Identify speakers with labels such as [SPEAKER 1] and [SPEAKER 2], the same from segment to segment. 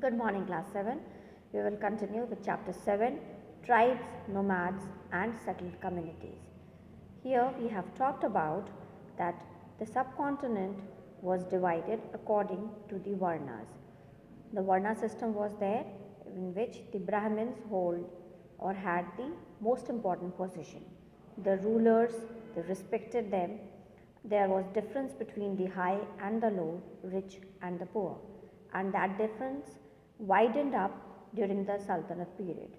[SPEAKER 1] Good morning, class 7. We will continue with chapter 7, tribes, nomads, and settled communities. Here we have talked about that the subcontinent was divided according to the Varnas. The Varna system was there, in which the Brahmins hold or had the most important position. The rulers, they respected them. There was difference between the high and the low, rich and the poor, and that difference widened up during the Sultanate period.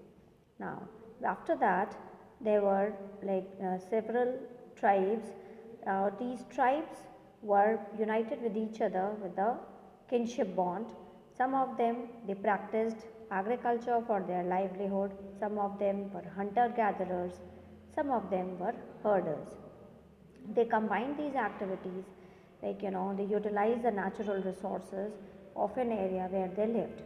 [SPEAKER 1] Now, after that, there were several tribes. These tribes were united with each other with a kinship bond. Some of them they practiced agriculture for their livelihood. Some of them were hunter gatherers. Some of them were herders. They combine these activities, they utilize the natural resources of an area where they lived.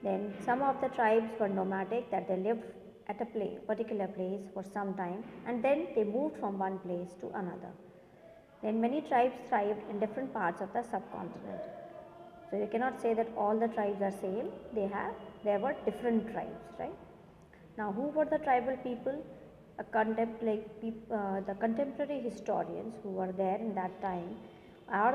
[SPEAKER 1] Then some of the tribes were nomadic, that they lived at a particular place for some time, and then they moved from one place to another. Then many tribes thrived in different parts of the subcontinent. So you cannot say that all the tribes are same. There were different tribes, right? Now, who were the tribal people? The contemporary historians who were there in that time are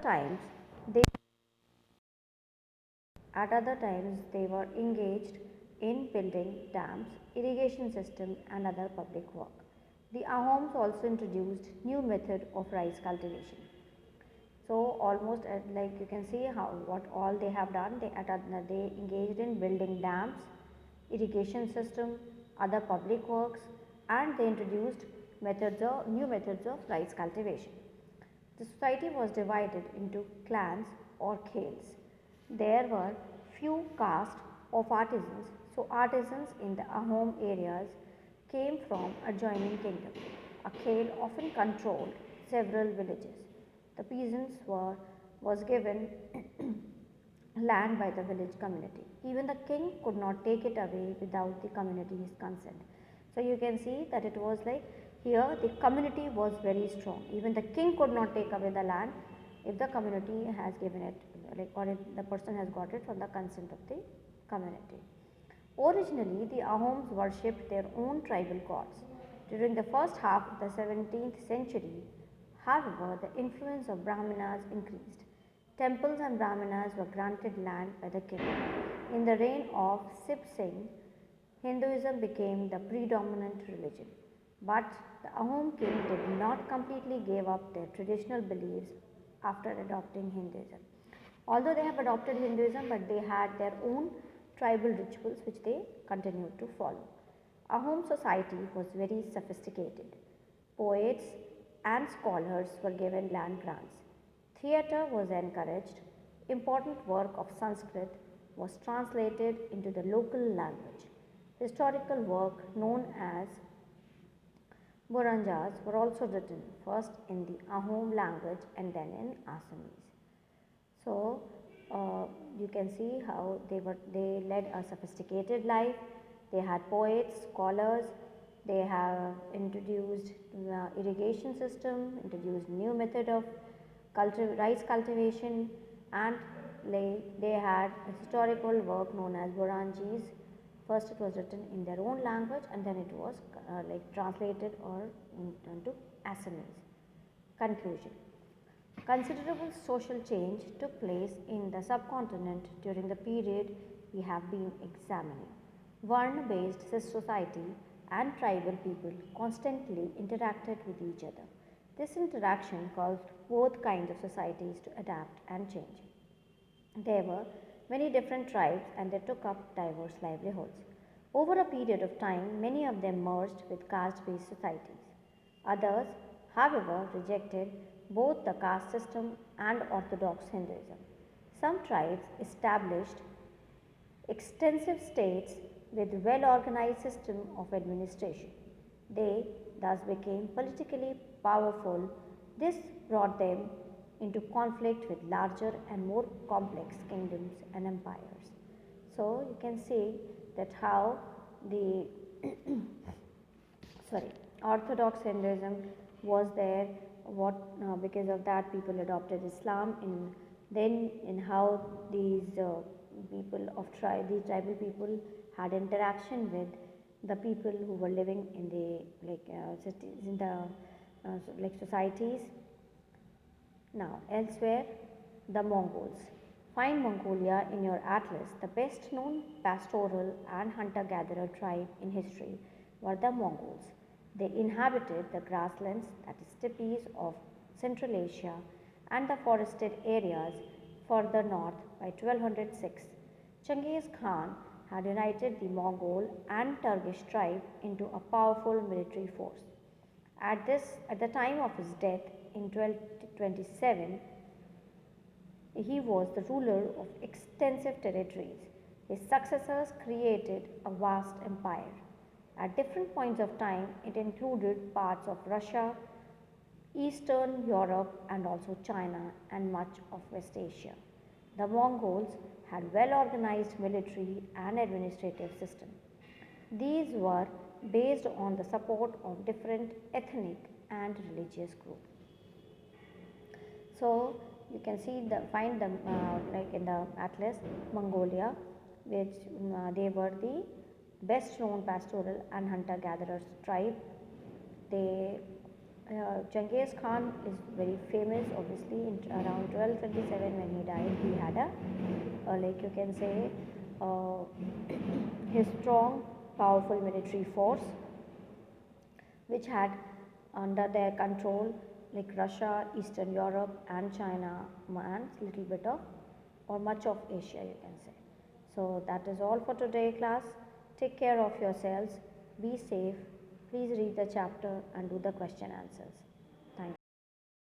[SPEAKER 1] times they At other times, they were engaged in building dams, irrigation systems, and other public work. The Ahoms also introduced new method of rice cultivation. So almost like you can see how what all they have done. They engaged in building dams, irrigation system, other public works, and they introduced new methods of rice cultivation. The society was divided into clans or khels. There were few castes of artisans, so artisans in the Ahom areas came from adjoining kingdom. A khel often controlled several villages. The peasants was given land by the village community. Even the king could not take it away without the community's consent. So you can see that it was like here the community was very strong. Even the king could not take away the land if the community has given it, like, or if the person has got it from the consent of the community. Originally, the Ahoms worshipped their own tribal gods. During the first half of the 17th century, however, the influence of Brahmanas increased. Temples and Brahmanas were granted land by the king. In the reign of Sip Singh, Hinduism became the predominant religion. But the Ahom king did not completely give up their traditional beliefs after adopting Hinduism. Although they have adopted Hinduism, but they had their own tribal rituals which they continued to follow. Ahom society was very sophisticated. Poets and scholars were given land grants. Theatre was encouraged. Important work of Sanskrit was translated into the local language. Historical work known as Buranjas were also written first in the Ahom language and then in Assamese. So you can see how they led a sophisticated life. They had poets, scholars. They have introduced irrigation system, introduced new method of rice cultivation, and they had a historical work known as Buranjis. First it was written in their own language and then it was translated or into Assamese. Conclusion. Considerable social change took place in the subcontinent during the period we have been examining. Varna-based society and tribal people constantly interacted with each other. This interaction caused both kinds of societies to adapt and change. There were many different tribes and they took up diverse livelihoods. Over a period of time, many of them merged with caste-based societies. Others, however, rejected both the caste system and orthodox Hinduism. Some tribes established extensive states with well-organized system of administration. They thus became politically powerful. This brought them into conflict with larger and more complex kingdoms and empires. So you can see that how the orthodox Hinduism was there. Because of that people adopted Islam. In how these people of these tribal people had interaction with the people who were living in the cities, in the societies. Now elsewhere, the Mongols. Find Mongolia in your atlas. The best known pastoral and hunter-gatherer tribe in history were the Mongols. They inhabited the grasslands, that is steppes of Central Asia, and the forested areas further north by 1206. Genghis Khan had united the Mongol and Turkish tribe into a powerful military force. At the time of his death in 1227, he was the ruler of extensive territories. His successors created a vast empire. At different points of time, it included parts of Russia, Eastern Europe, and also China and much of West Asia. The Mongols had well-organized military and administrative system. These were based on the support of different ethnic and religious groups. So you can find them like in the atlas Mongolia, which they were the best known pastoral and hunter gatherers tribe. They Genghis Khan is very famous, obviously, in around 1227 when he died. He had like you can say, uh, his strong, powerful military force, which had under their control like Russia, Eastern Europe, and China, and little bit of or much of Asia, you can say. So that is all for today, class. Take care of yourselves. Be safe. Please read the chapter and do the question answers.